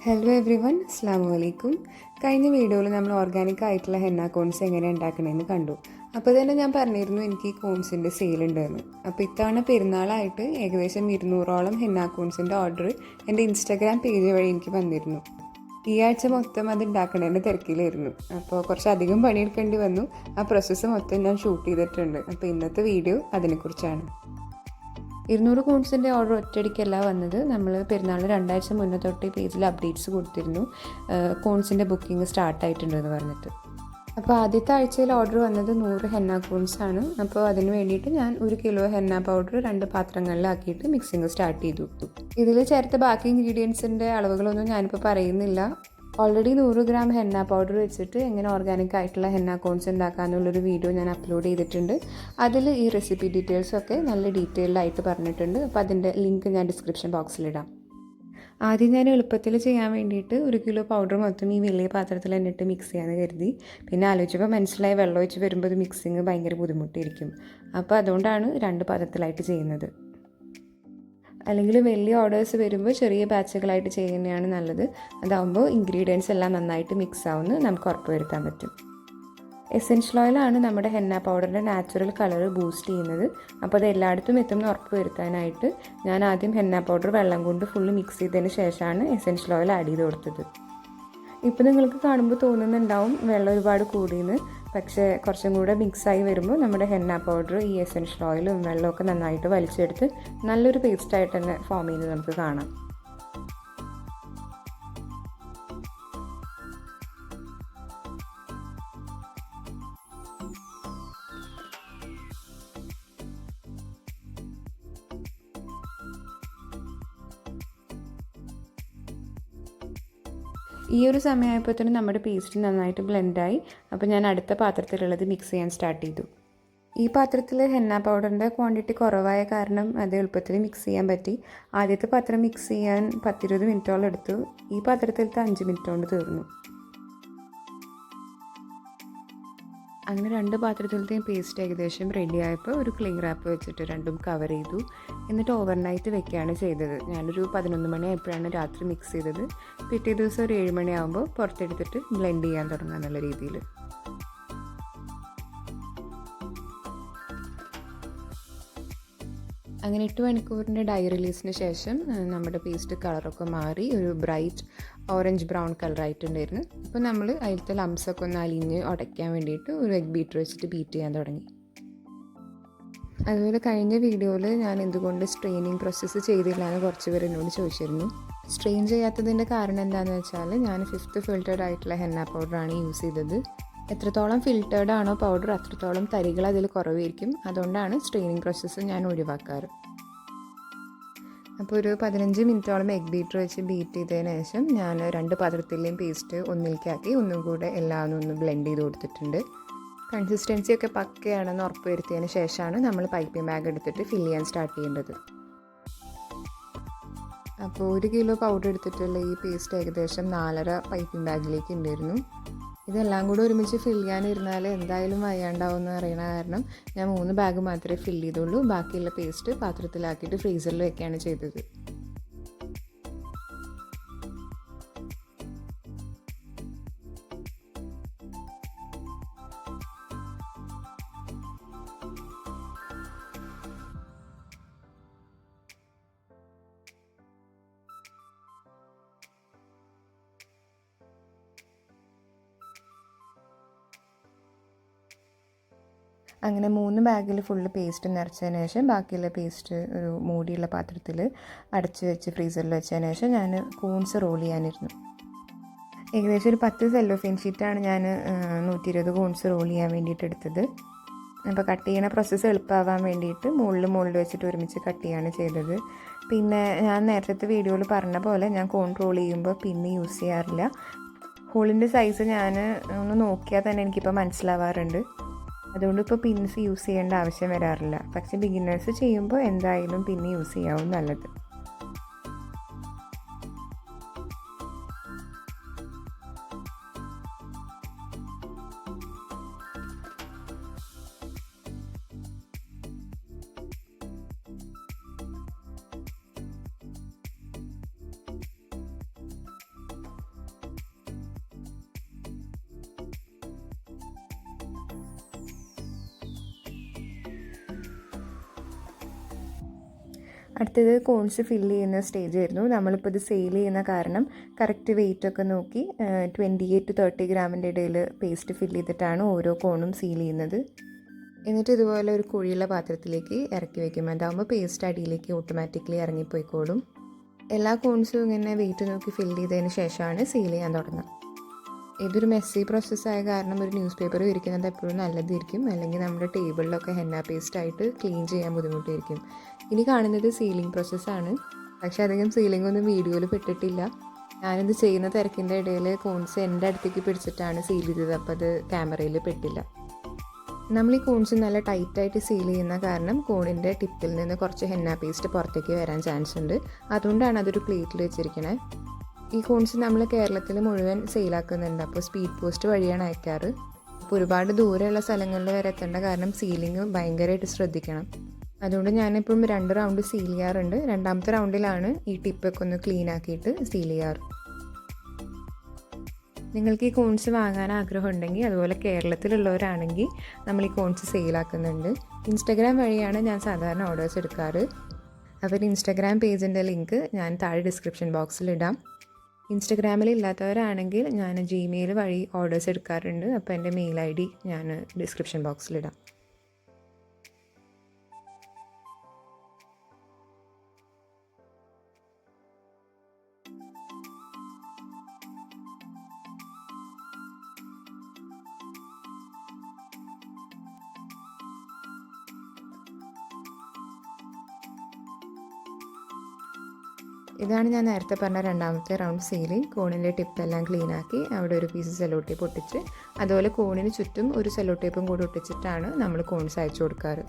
Hello every one, അസ്സാം വലൈക്കും. കഴിഞ്ഞ വീഡിയോയിൽ നമ്മൾ ഓർഗാനിക് ആയിട്ടുള്ള ഹെന്ന കോൺസ് എങ്ങനെ ഉണ്ടാക്കണമെന്ന് കണ്ടു. അപ്പോൾ തന്നെ ഞാൻ പറഞ്ഞിരുന്നു എനിക്ക് ഈ കോൺസിൻ്റെ സെയിലുണ്ടെന്ന്. അപ്പോൾ ഇത്തവണ പെരുന്നാളായിട്ട് ഏകദേശം 200ഓളം ഹെന്ന കോൺസിൻ്റെ ഓർഡർ എൻ്റെ ഇൻസ്റ്റാഗ്രാം പേജ് വഴി എനിക്ക് വന്നിരുന്നു. ഈ ആഴ്ച മൊത്തം അത് ഉണ്ടാക്കണേൻ്റെ തിരക്കിലായിരുന്നു. അപ്പോൾ കുറച്ചധികം പണിയെടുക്കേണ്ടി വന്നു. ആ പ്രോസസ്സ് മൊത്തം ഞാൻ ഷൂട്ട് ചെയ്തിട്ടുണ്ട്. അപ്പോൾ ഇന്നത്തെ വീഡിയോ അതിനെക്കുറിച്ചാണ്. 200 കോൺസിൻ്റെ ഓർഡർ ഒറ്റയടിക്കല്ല വന്നത്. നമ്മൾ പെരുന്നാളിന് 2 ആഴ്ച മുന്നേ തൊട്ട് ഈ പേജിൽ അപ്ഡേറ്റ്സ് കൊടുത്തിരുന്നു, കോൺസിൻ്റെ ബുക്കിംഗ് സ്റ്റാർട്ടായിട്ടുണ്ടെന്ന് പറഞ്ഞിട്ട്. അപ്പോൾ ആദ്യത്തെ ആഴ്ചയിൽ ഓർഡർ വന്നത് 100 ഹെന്ന കോൺസ് ആണ്. അപ്പോൾ അതിന് വേണ്ടിയിട്ട് ഞാൻ 1 കിലോ ഹെന്ന പൗഡർ 2 പാത്രങ്ങളിലാക്കിയിട്ട് മിക്സിങ് സ്റ്റാർട്ട് ചെയ്തു. ഇതിൽ ചേർത്ത ബാക്കി ഇൻഗ്രീഡിയൻസിൻ്റെ അളവുകളൊന്നും ഞാനിപ്പോൾ പറയുന്നില്ല. ഓൾറെഡി 100 ഗ്രാം ഹെന്ന പൗഡർ വെച്ചിട്ട് എങ്ങനെ ഓർഗാനിക് ആയിട്ടുള്ള ഹെന്ന കോൺസ് ഉണ്ടാക്കാമെന്നുള്ളൊരു വീഡിയോ ഞാൻ അപ്ലോഡ് ചെയ്തിട്ടുണ്ട്. അതിൽ ഈ റെസിപ്പി ഡീറ്റെയിൽസൊക്കെ നല്ല ഡീറ്റെയിൽഡ് ആയിട്ട് പറഞ്ഞിട്ടുണ്ട്. അപ്പോൾ അതിൻ്റെ ലിങ്ക് ഞാൻ ഡിസ്ക്രിപ്ഷൻ ബോക്സിലിടാം. ആദ്യം ഞാൻ എളുപ്പത്തിൽ ചെയ്യാൻ വേണ്ടിയിട്ട് 1 കിലോ പൗഡർ മൊത്തം ഈ വലിയ പാത്രത്തിൽ തന്നെ ഇട്ട് മിക്സ് ചെയ്യാമെന്ന് കരുതി. പിന്നെ ആലോചിച്ചപ്പോൾ മനസ്സിലായി വെള്ളം ഒഴിച്ച് വരുമ്പോൾ ഇത് മിക്സിങ് ഭയങ്കര ബുദ്ധിമുട്ടായിരിക്കും. അപ്പോൾ അതുകൊണ്ടാണ് 2 പാത്രത്തിലായിട്ട് ചെയ്യുന്നത്. അല്ലെങ്കിൽ വലിയ ഓർഡേഴ്സ് വരുമ്പോൾ ചെറിയ ബാച്ചുകളായിട്ട് ചെയ്യുന്നതാണ് നല്ലത്. അതാകുമ്പോൾ ഇൻഗ്രീഡിയൻസ് എല്ലാം നന്നായിട്ട് മിക്സ് ആവുമെന്ന് നമുക്ക് ഉറപ്പ് വരുത്താൻ പറ്റും. എസെൻഷ്യൽ ഓയിലാണ് നമ്മുടെ ഹെന്ന പൗഡറിൻ്റെ നാച്ചുറൽ കളർ ബൂസ്റ്റ് ചെയ്യുന്നത്. അപ്പോൾ അത് എല്ലായിടത്തും എത്തുമെന്ന് ഉറപ്പ് വരുത്താനായിട്ട് ഞാൻ ആദ്യം ഹെന്ന പൗഡർ വെള്ളം കൊണ്ട് ഫുള്ള് മിക്സ് ചെയ്തതിന് ശേഷമാണ് എസെൻഷ്യൽ ഓയിൽ ആഡ് ചെയ്ത് കൊടുത്തത്. ഇപ്പോൾ നിങ്ങൾക്ക് കാണുമ്പോൾ തോന്നുന്നുണ്ടാവും വെള്ളം ഒരുപാട് കൂടിയെന്ന്. പക്ഷേ കുറച്ചും കൂടെ മിക്സായി വരുമ്പോൾ നമ്മുടെ ഹെന്ന പൗഡർ ഈ എസെൻഷ്യൽ ഓയിലും വെള്ളമൊക്കെ നന്നായിട്ട് വലിച്ചെടുത്ത് നല്ലൊരു പേസ്റ്റായിട്ട് തന്നെ ഫോം ചെയ്യുന്നത് നമുക്ക് കാണാം. ഈ ഒരു സമയമായപ്പോഴത്തേനും നമ്മുടെ പേസ്റ്റ് നന്നായിട്ട് ബ്ലെൻഡായി. അപ്പോൾ ഞാൻ അടുത്ത പാത്രത്തിലുള്ളത് മിക്സ് ചെയ്യാൻ സ്റ്റാർട്ട് ചെയ്തു. ഈ പാത്രത്തിൽ ഹെന്ന പൗഡറിൻ്റെ ക്വാണ്ടിറ്റി കുറവായ കാരണം അത് എളുപ്പത്തിൽ മിക്സ് ചെയ്യാൻ പറ്റി. ആദ്യത്തെ പാത്രം മിക്സ് ചെയ്യാൻ 10-20 മിനിറ്റോളം എടുത്തു. ഈ പാത്രത്തിലത്തെ 5 മിനിറ്റ് കൊണ്ട് തീർന്നു. അങ്ങനെ 2 പാത്രത്തിലത്തെയും പേസ്റ്റ് ഏകദേശം റെഡി ആയപ്പോൾ ഒരു ക്ലിംഗ് റാപ്പ് വെച്ചിട്ട് രണ്ടും കവർ ചെയ്തു. എന്നിട്ട് ഓവർനൈറ്റ് വെക്കുകയാണ് ചെയ്തത്. ഞാനൊരു 11 മണിയായപ്പോഴാണ് രാത്രി മിക്സ് ചെയ്തത്. പിറ്റേ ദിവസം ഒരു 7 മണിയാകുമ്പോൾ പുറത്തെടുത്തിട്ട് ബ്ലെൻഡ് ചെയ്യാൻ തുടങ്ങുക എന്നുള്ള രീതിയിൽ. അങ്ങനെ 8 മണിക്കൂറിൻ്റെ ഡൈ റിലീസിന് ശേഷം നമ്മുടെ പേസ്റ്റ് കളറൊക്കെ മാറി ഒരു ബ്രൈറ്റ് ഓറഞ്ച് ബ്രൗൺ കളറായിട്ടുണ്ടായിരുന്നു. അപ്പോൾ നമ്മൾ അതിലത്തെ ലംസൊക്കെ ഒന്ന് അലിഞ്ഞ് ഉടയ്ക്കാൻ വേണ്ടിയിട്ട് ഒരു എഗ് ബീറ്റർ വെച്ചിട്ട് ബീറ്റ് ചെയ്യാൻ തുടങ്ങി. അതുപോലെ കഴിഞ്ഞ വീഡിയോയിൽ ഞാൻ എന്തുകൊണ്ട് സ്ട്രെയിനിങ് പ്രോസസ്സ് ചെയ്തില്ല എന്ന് കുറച്ച് പേർ എന്നോട് ചോദിച്ചിരുന്നു. സ്ട്രെയിൻ ചെയ്യാത്തതിൻ്റെ കാരണം എന്താണെന്ന് വെച്ചാൽ ഞാൻ 5th ഫിൽറ്റേർഡ് ആയിട്ടുള്ള ഹെന്ന പൗഡറാണ് യൂസ് ചെയ്തത്. എത്രത്തോളം ഫിൽറ്റേർഡ് ആണോ പൗഡർ അത്രത്തോളം തരികൾ അതിൽ കുറവായിരിക്കും. അതുകൊണ്ടാണ് സ്ട്രെയിനിങ് പ്രോസസ്സ് ഞാൻ ഒഴിവാക്കാറ്. അപ്പോൾ ഒരു 15 മിനിറ്റോളം എഗ് ബീറ്റർ വെച്ച് ബീറ്റ് ചെയ്തതിന് ശേഷം ഞാൻ 2 പാത്രത്തിലെയും പേസ്റ്റ് ഒന്നിലേക്കാക്കി ഒന്നും കൂടെ എല്ലാം ഒന്ന് ബ്ലെൻഡ് ചെയ്ത് കൊടുത്തിട്ടുണ്ട്. കൺസിസ്റ്റൻസിയൊക്കെ പക്കയാണെന്ന് ഉറപ്പ് വരുത്തിയതിന് ശേഷമാണ് നമ്മൾ പൈപ്പിംഗ് ബാഗ് എടുത്തിട്ട് ഫില്ല് ചെയ്യാൻ സ്റ്റാർട്ട് ചെയ്യേണ്ടത്. അപ്പോൾ 1 കിലോ പൗഡർ എടുത്തിട്ടുള്ള ഈ പേസ്റ്റ് ഏകദേശം 4.5 പൈപ്പിംഗ് ബാഗിലേക്ക് ഉണ്ടായിരുന്നു. ഇതെല്ലാം കൂടെ ഒരുമിച്ച് ഫില്ല് ചെയ്യാനിരുന്നാൽ എന്തായാലും വയ്യാണ്ടാവുമെന്ന് അറിയണ കാരണം ഞാൻ 3 ബാഗ് മാത്രമേ ഫില്ല് ചെയ്തുള്ളൂ. ബാക്കിയുള്ള പേസ്റ്റ് പാത്രത്തിലാക്കിയിട്ട് ഫ്രീസറിൽ വെക്കുകയാണ് ചെയ്തത്. അങ്ങനെ 3 ബാഗിൽ ഫുള്ള് പേസ്റ്റ് നിറച്ചതിന് ശേഷം ബാക്കിയുള്ള പേസ്റ്റ് ഒരു മൂടിയുള്ള പാത്രത്തിൽ അടച്ച് വെച്ച് ഫ്രീസറിൽ വെച്ചതിന് ശേഷം ഞാൻ കോൺസ് റോൾ ചെയ്യാനിരുന്നു. ഏകദേശം ഒരു 10 സെല്ലോഫെയിൻ ഷീറ്റാണ് ഞാൻ 120 കോൺസ് റോൾ ചെയ്യാൻ വേണ്ടിയിട്ട് എടുത്തത്. അപ്പോൾ കട്ട് ചെയ്യുന്ന പ്രോസസ്സ് എളുപ്പമാവാൻ വേണ്ടിയിട്ട് മുകളിൽ വെച്ചിട്ട് ഒരുമിച്ച് കട്ട് ചെയ്യാണ് ചെയ്തത്. പിന്നെ ഞാൻ നേരത്തെ വീഡിയോയിൽ പറഞ്ഞ പോലെ ഞാൻ കോൺ റോൾ ചെയ്യുമ്പോൾ പിന്ന് യൂസ് ചെയ്യാറില്ല. ഹോളിൻ്റെ സൈസ് ഞാൻ ഒന്ന് നോക്കിയാൽ തന്നെ എനിക്കിപ്പോൾ മനസ്സിലാവാറുണ്ട്. അതുകൊണ്ട് ഇപ്പോൾ പിൻസ് യൂസ് ചെയ്യേണ്ട ആവശ്യം വരാറില്ല. പക്ഷേ ബിഗിനേഴ്സ് ചെയ്യുമ്പോൾ എന്തായാലും പിന്നെ യൂസ് ചെയ്യാവും നല്ലത്. അടുത്തത് കോൺസ് ഫില്ല് ചെയ്യുന്ന സ്റ്റേജ് ആയിരുന്നു. നമ്മളിപ്പോൾ ഇത് സെയിൽ ചെയ്യുന്ന കാരണം കറക്റ്റ് വെയിറ്റൊക്കെ നോക്കി 28-30 ഗ്രാമിൻ്റെ ഇടയിൽ പേസ്റ്റ് ഫില്ല് ചെയ്തിട്ടാണ് ഓരോ കോണും സീൽ ചെയ്യുന്നത്. എന്നിട്ട് ഇതുപോലെ ഒരു കുഴിയുള്ള പാത്രത്തിലേക്ക് ഇറക്കി വയ്ക്കും. അതാകുമ്പോൾ പേസ്റ്റ് അടിയിലേക്ക് ഓട്ടോമാറ്റിക്കലി ഇറങ്ങിപ്പോയിക്കോളും. എല്ലാ കോൺസും ഇങ്ങനെ വെയിറ്റ് നോക്കി ഫില്ല് ചെയ്തതിന് ശേഷമാണ് സീൽ ചെയ്യാൻ തുടങ്ങുക. ഇതൊരു മെസ്സി പ്രോസസ്സായ കാരണം ഒരു ന്യൂസ് പേപ്പർ വിരിക്കുന്നത് എപ്പോഴും നല്ലതായിരിക്കും. അല്ലെങ്കിൽ നമ്മുടെ ടേബിളിലൊക്കെ ഹെന്ന പേസ്റ്റായിട്ട് ക്ലീൻ ചെയ്യാൻ ബുദ്ധിമുട്ടായിരിക്കും. ഇനി കാണുന്നത് സീലിംഗ് പ്രോസസ്സാണ്. പക്ഷേ അധികം സീലിംഗ് ഒന്നും വീഡിയോയിൽ പെട്ടിട്ടില്ല. ഞാനിത് ചെയ്യുന്ന തിരക്കിൻ്റെ ഇടയിൽ കോൺസ് എൻ്റെ അടുത്തേക്ക് പിടിച്ചിട്ടാണ് സീൽ ചെയ്തത്. അപ്പോൾ അത് ക്യാമറയിൽ പെട്ടില്ല. നമ്മൾ ഈ കോൺസ് നല്ല ടൈറ്റായിട്ട് സീൽ ചെയ്യുന്ന കാരണം കോണിൻ്റെ ടിപ്പിൽ നിന്ന് കുറച്ച് ഹെന്ന പേസ്റ്റ് പുറത്തേക്ക് വരാൻ ചാൻസ് ഉണ്ട്. അതുകൊണ്ടാണ് അതൊരു പ്ലേറ്റിൽ വെച്ചിരിക്കണേ. ഈ കോൺസ് നമ്മൾ കേരളത്തിൽ മുഴുവൻ സെയിലാക്കുന്നുണ്ട്. അപ്പോൾ സ്പീഡ് പോസ്റ്റ് വഴിയാണ് അയക്കാറ്. അപ്പോൾ ഒരുപാട് ദൂരെയുള്ള സ്ഥലങ്ങളിൽ വരെ എത്തേണ്ട കാരണം സീലിംഗ് ഭയങ്കരമായിട്ട് ശ്രദ്ധിക്കണം. അതുകൊണ്ട് ഞാനിപ്പം 2 റൗണ്ട് സീൽ ചെയ്യാറുണ്ട്. 2ാമത്തെ റൗണ്ടിലാണ് ഈ ടിപ്പൊക്കെ ഒന്ന് ക്ലീൻ ആക്കിയിട്ട് സീൽ ചെയ്യാറ്. നിങ്ങൾക്ക് ഈ കോൺസ് വാങ്ങാൻ ആഗ്രഹമുണ്ടെങ്കിൽ, അതുപോലെ കേരളത്തിലുള്ളവരാണെങ്കിൽ നമ്മൾ ഈ കോൺസ് സെയിലാക്കുന്നുണ്ട്. ഇൻസ്റ്റാഗ്രാം വഴിയാണ് ഞാൻ സാധാരണ ഓർഡേഴ്സ് എടുക്കാറ്. അപ്പോൾ ഇൻസ്റ്റാഗ്രാം പേജിൻ്റെ ലിങ്ക് ഞാൻ താഴെ ഡിസ്ക്രിപ്ഷൻ ബോക്സിൽ ഇടാം. ഇൻസ്റ്റഗ്രാമിൽ ഇല്ലാത്തവരാണെങ്കിൽ ഞാൻ ജിമെയിൽ വഴി ഓർഡേഴ്സ് എടുക്കാറുണ്ട്. അപ്പോൾ എൻ്റെ മെയിൽ ID ഞാൻ ഡിസ്ക്രിപ്ഷൻ ബോക്സിലിടാം. ഇതാണ് ഞാൻ നേരത്തെ പറഞ്ഞ 2ാമത്തെ റൗണ്ട് സീലിംഗ്. കോണിൻ്റെ ടിപ്പെല്ലാം ക്ലീൻ ആക്കി അവിടെ ഒരു പീസ് സെല്ലോ ടേപ്പ് ഒട്ടിച്ച്, അതുപോലെ കോണിന് ചുറ്റും ഒരു സെല്ലോ ടേപ്പും കൂടി ഒട്ടിച്ചിട്ടാണ് നമ്മൾ കോൺസ് അയച്ചു കൊടുക്കാറ്.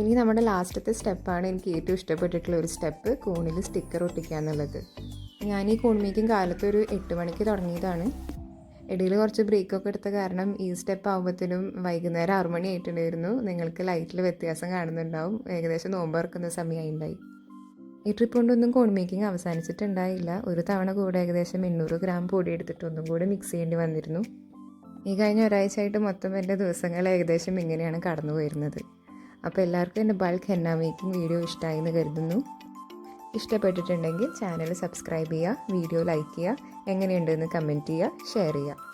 ഇനി നമ്മുടെ ലാസ്റ്റത്തെ സ്റ്റെപ്പാണ് എനിക്ക് ഏറ്റവും ഇഷ്ടപ്പെട്ടിട്ടുള്ള ഒരു സ്റ്റെപ്പ്, കോണിൽ സ്റ്റിക്കർ ഒട്ടിക്കുക എന്നുള്ളത്. ഞാൻ ഈ കോൺ മേക്കിംഗ് കാലത്ത് ഒരു 8 മണിക്ക് തുടങ്ങിയതാണ്. ഇടയിൽ കുറച്ച് ബ്രേക്കൊക്കെ എടുത്ത കാരണം ഈ സ്റ്റെപ്പ് ആകുമ്പോഴത്തേനും വൈകുന്നേരം 6 മണി ആയിട്ടുണ്ടായിരുന്നു. നിങ്ങൾക്ക് ലൈറ്റിൽ വ്യത്യാസം കാണുന്നുണ്ടാവും. ഏകദേശം നോമ്പ് തുറക്കുന്ന സമയമായിട്ടുണ്ടായി. ഈ ട്രിപ്പ് കൊണ്ടൊന്നും കോൺ മേക്കിംഗ് അവസാനിച്ചിട്ടുണ്ടായില്ല. ഒരു തവണ കൂടെ ഏകദേശം 800 ഗ്രാം പൊടി എടുത്തിട്ട് ഒന്നും കൂടെ മിക്സ് ചെയ്യേണ്ടി വന്നിരുന്നു. ഈ കഴിഞ്ഞ ഒരാഴ്ചയായിട്ട് മൊത്തം എൻ്റെ ദിവസങ്ങൾ ഏകദേശം ഇങ്ങനെയാണ് കടന്നു പോയിരുന്നത്. അപ്പോൾ എല്ലാവർക്കും എൻ്റെ ബൾക്ക് ഹെന്ന മേക്കിംഗ് വീഡിയോ ഇഷ്ടമായി എന്ന് കരുതുന്നു. ഇഷ്ടപ്പെട്ടിട്ടുണ്ടെങ്കിൽ ചാനൽ സബ്സ്ക്രൈബ് ചെയ്യുക, വീഡിയോ ലൈക്ക് ചെയ്യുക, എങ്ങനെയുണ്ടെന്ന് കമൻറ്റ് ചെയ്യുക, ഷെയർ ചെയ്യുക.